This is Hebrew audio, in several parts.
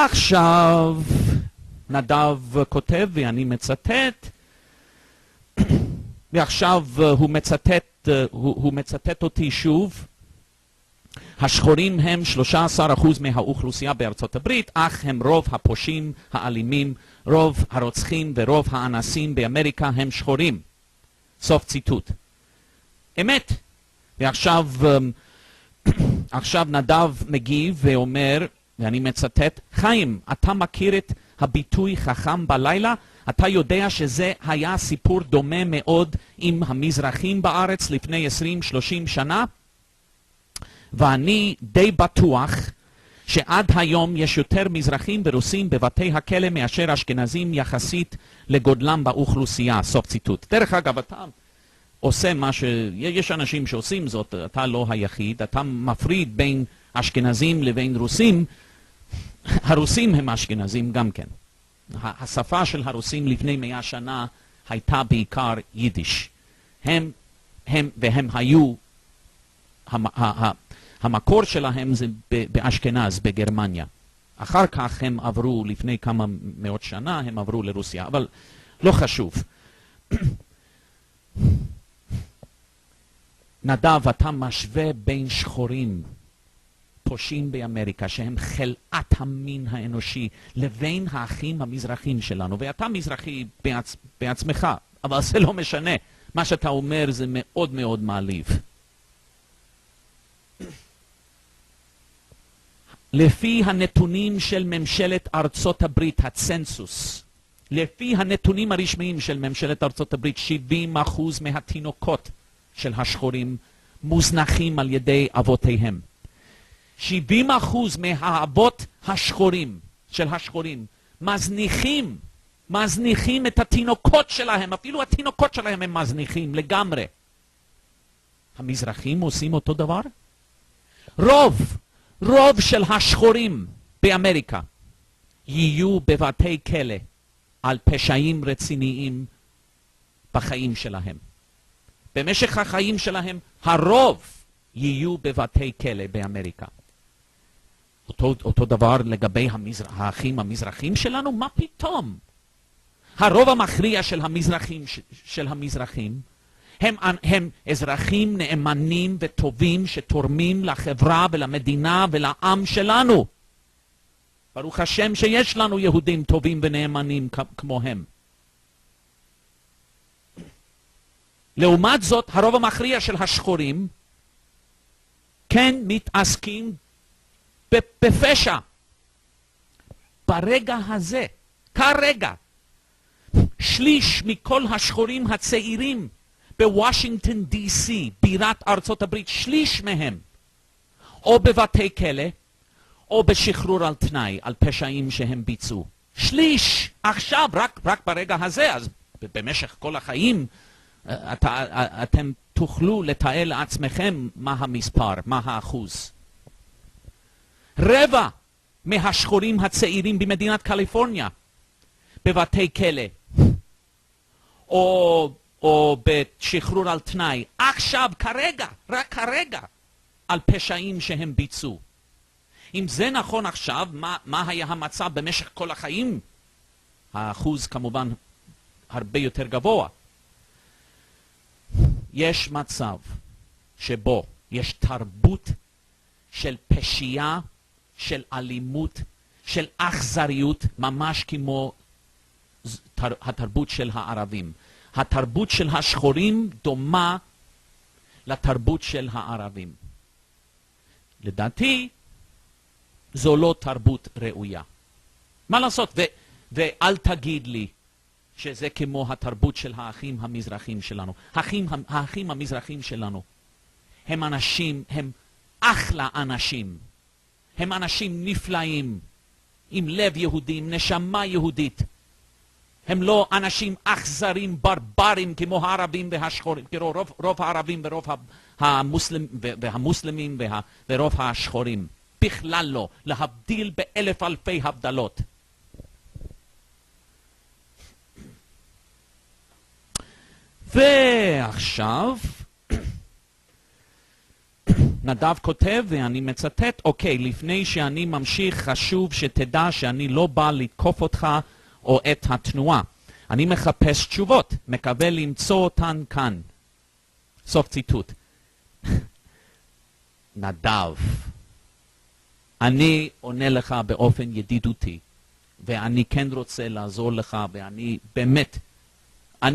עכשיו נדב כותב, ואני מצטט, ועכשיו הוא מצטט אותי שוב. השחורים הם 13% מהאוכלוסייה בארצות הברית, אך הם רוב הפושעים האלימים, רוב הרוצחים ורוב האנסים באמריקה הם שחורים. סוף ציטוט. אמת. ועכשיו נדב מגיב ואומר, ואני מצטט, חיים, אתה מכיר את הביטוי חכם בלילה? אתה יודע שזה היה סיפור דומה מאוד עם המזרחים בארץ לפני 20-30 שנה? ואני די בטוח שעד היום יש יותר מזרחים ורוסים בבתי הכלא מאשר אשכנזים יחסית לגודלם באוכלוסייה. סוף ציטוט. דרך אגב, אתה עושה מה יש אנשים שעושים זאת, אתה לא היחיד, אתה מפריד בין אשכנזים לבין רוסים. הרוסים הם אשכנזים גם כן. השפה של הרוסים לפני 100 שנה הייתה בעיקר יידיש. והם היו, המקור שלהם זה באשכנז, בגרמניה. אחר כך הם עברו, לפני כמה מאות שנה, הם עברו לרוסיה, אבל לא חשוב. נדב, אתה משווה בין שחורים, פושעים באמריקה, שהם חלאת המין האנושי, לבין האחים המזרחים שלנו. ואתה מזרחי בעצמך, אבל זה לא משנה. מה שאתה אומר זה מאוד מאוד מעליב. לפי הנתונים של ממשלת ארצות הברית, הצנסוס, לפי הנתונים הרשמיים של ממשלת ארצות הברית, 70% מהתינוקות של השחורים מוזנחים על ידי אבותיהם. 70% מהאבות השחורים של השחורים מזניחים את התינוקות שלהם, אפילו התינוקות שלהם הם מזניחים לגמרי. המזרחים עושים אותו דבר? רוב של השחורים באמריקה יהיו בבתי כלא על פשעים רציניים בחיים שלהם. במשך החיים שלהם הרוב יהיו בבתי כלא באמריקה. אותו דבר לגבי האחים המזרחים שלנו? מה פתאום? הרוב המכריע של המזרחים הם אזרחים נאמנים וטובים שתורמים לחברה ולמדינה ולעם שלנו. ברוך השם שיש לנו יהודים טובים ונאמנים כמוהם. לעומת זאת, הרוב המכריע של השחורים כן מתעסקים בפשע. ברגע הזה, כרגע, שליש מכל השחורים הצעירים בוושינגטון די.סי, בירת ארצות הברית, שליש מהם או בבתי כלא או בשחרור על תנאי על פשעים שהם ביצעו. שליש עכשיו, רק ברגע הזה. אז במשך כל החיים אתם תוכלו לתאר לעצמכם מה המספר, מה האחוז. רבע מהשחורים הצעירים במדינת קליפורניה בבתי כלא או בשחרור על תנאי, עכשיו, כרגע, רק כרגע, על פשעים שהם ביצעו. אם זה נכון עכשיו, מה היה המצב במשך כל החיים? האחוז כמובן הרבה יותר גבוה. יש מצב שבו יש תרבות של פשיעה, של אלימות, של אכזריות, ממש כמו התרבות של הערבים. התרבות של השחורים דומה לתרבות של הערבים. לדעתי, זו לא תרבות ראויה. מה לעשות? ואל תגיד לי שזה כמו התרבות של האחים המזרחים שלנו. האחים המזרחים שלנו הם אנשים, הם אחלה אנשים. הם אנשים נפלאים, עם לב יהודי, עם נשמה יהודית. הם לא אנשים אכזרים, ברברים, כמו הערבים והשחורים, כמו רוב הערבים ורוב המוסלמים ורוב השחורים. בכלל לא, להבדיל באלף אלפי הבדלות. ועכשיו נדב כותב, ואני מצטט, אוקיי, לפני שאני ממשיך חשוב שתדע שאני לא בא לתקוף אותך או את התנועה. אני מחפש תשובות, מקווה למצוא אותן כאן. סוף ציטוט. נדב, אני עונה לך באופן ידידותי, ואני כן רוצה לעזור לך, ואני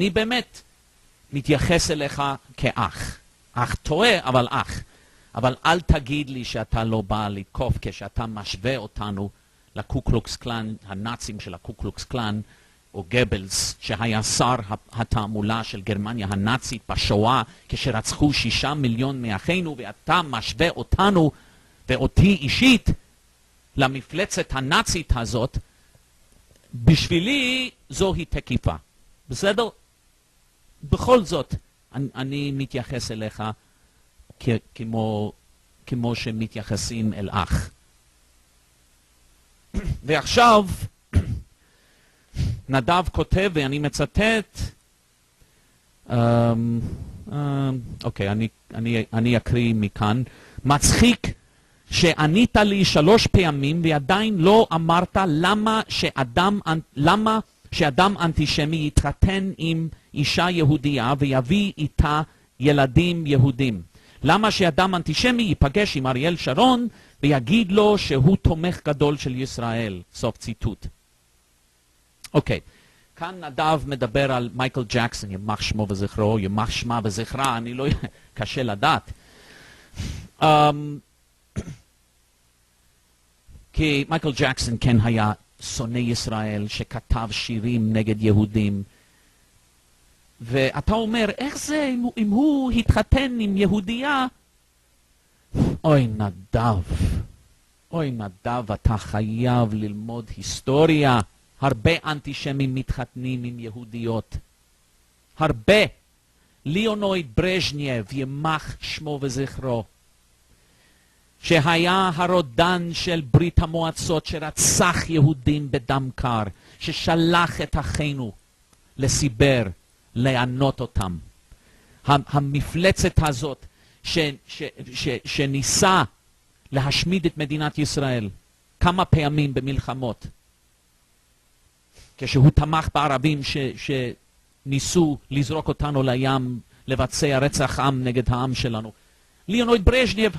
באמת מתייחס אליך כאח. אח טועה, אבל אח. אבל אל תגיד לי שאתה לא בא לתקוף כשאתה משווה אותנו לקוקלוקס קלאן, הנאצים של הקוקלוקס קלאן, או גבלס, שהיה שר התעמולה של גרמניה הנאצית בשואה, כשרצחו 6 מיליון מאחינו, ואתה משווה אותנו ואותי אישית למפלצת הנאצית הזאת. בשבילי זוהי תקיפה. בסדר? בכל זאת, אני מתייחס אליך כמו שמתייחסים אל אח. ועכשיו, נדב כותב, ואני מצטט, אוקיי, אני אקריא מכאן. מצחיק שענית לי 3 פעמים ועדיין לא אמרת למה שאדם אנטישמי יתחתן עם אישה יהודייה ויביא איתה ילדים יהודים. למה שאדם אנטישמי ייפגש עם אריאל שרון ויגיד לו שהוא תומך גדול של ישראל. סוף ציטוט. אוקיי, כאן נדב מדבר על מייקל ג'קסון, ימח שמו וזכרו, ימח שמה וזכרה, אני לא... קשה לדעת. כי מייקל ג'קסון כן היה שונא ישראל שכתב שירים נגד יהודים. ואתה אומר, איך זה אם הוא התחתן עם יהודייה? אוי נדב, אתה חייב ללמוד היסטוריה. הרבה אנטישמים מתחתנים עם יהודיות. הרבה. ליאונויד ברז'נייב, ימח שמו וזכרו, שהיה הרודן של ברית המועצות, שרצח יהודים בדם קר, ששלח את אחינו לסיבר, לענות אותם. המפלצת הזאת שניסה להשמיד את מדינת ישראל כמה פעמים במלחמות, כשהוא תמך בערבים שניסו לזרוק אותנו לים, לבצע רצח עם נגד העם שלנו. ליאונויד ברז'נייב,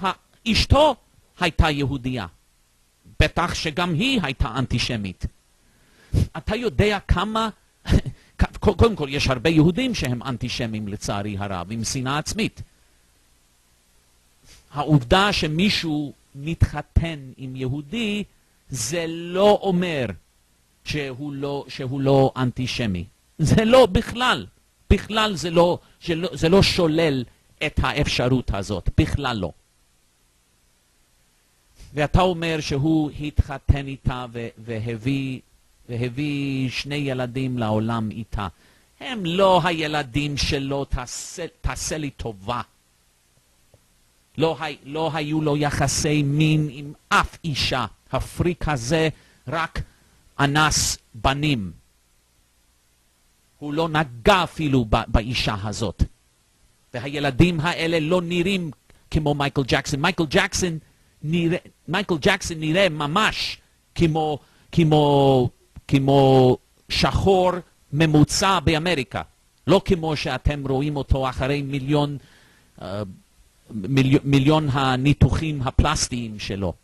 אשתו הייתה יהודייה. בטח שגם היא הייתה אנטישמית. אתה יודע כמה... קודם כל, יש הרבה יהודים שהם אנטישמים לצערי הרב, עם שנאה עצמית. העובדה שמישהו מתחתן עם יהודי, זה לא אומר שהוא לא אנטישמי. זה לא בכלל. בכלל זה לא שולל את האפשרות הזאת. בכלל לא. ואתה אומר שהוא התחתן איתה והביא 2 ילדים לעולם איתה. הם לא הילדים שלו, תעשה לי טובה. לא היו לו יחסי מין עם אף אישה. הפריק הזה רק אנס בנים. הוא לא נגע אפילו באישה הזאת. והילדים האלה לא נראים כמו מייקל ג'קסון. מייקל ג'קסון נראה ממש כמו שחור ממוצע באמריקה. לא כמו שאתם רואים אותו אחרי מיליון הניתוחים הפלסטיים שלו.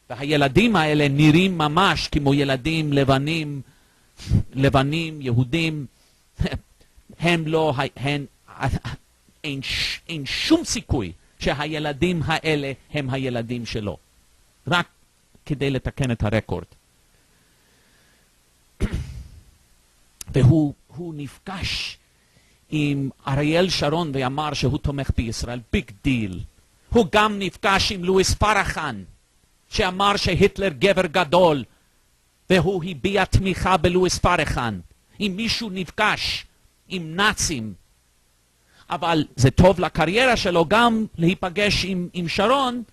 והילדים האלה נראים ממש כמו ילדים לבנים, יהודים. אין שום סיכוי שהילדים האלה הם הילדים שלו. רק כדי לתקן את הרקורד. והוא נפגש עם אריאל שרון ואמר שהוא תומך בישראל. ביג דיל. הוא גם נפגש עם לואיס פרחן, שאמר שהיטלר גבר גדול, והוא הביע תמיכה בלואיס פרחן. אם מישהו נפגש עם נאצים, אבל זה טוב לקריירה שלו גם להיפגש עם שרון,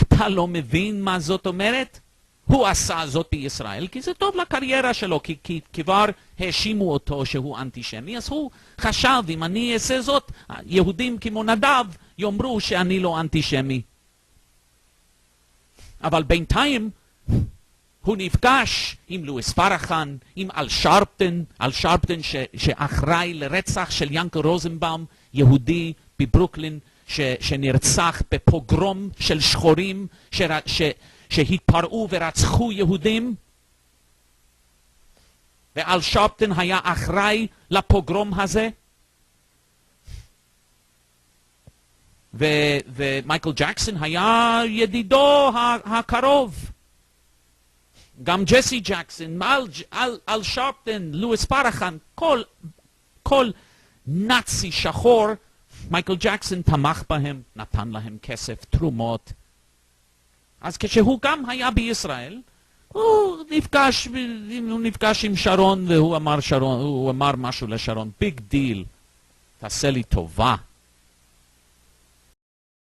אתה לא מבין מה זאת אומרת? הוא עשה זאת בישראל כי זה טוב לקריירה שלו, כי כבר האשימו אותו שהוא אנטישמי, אז הוא חשב, אם אני אעשה זאת, יהודים כמו נדב יאמרו שאני לא אנטישמי. אבל בינתיים הוא נפגש עם לואיס פרחן, עם אל שרפטן שאחראי לרצח של ינקל רוזנבאום, יהודי בברוקלין, שנרצח בפוגרום של שחורים שהתפרעו ורצחו יהודים. ואל שרפטן היה אחראי לפוגרום הזה. ומייקל ג'קסון היה ידידו הקרוב. גם ג'סי ג'קסון, אל שרפטן, לואיס פרחן, כל נאצי שחור, מייקל ג'קסון תמך בהם, נתן להם כסף, תרומות. אז כשהוא גם היה בישראל, הוא נפגש עם שרון, והוא אמר משהו לשרון, ביג דיל, תעשה לי טובה.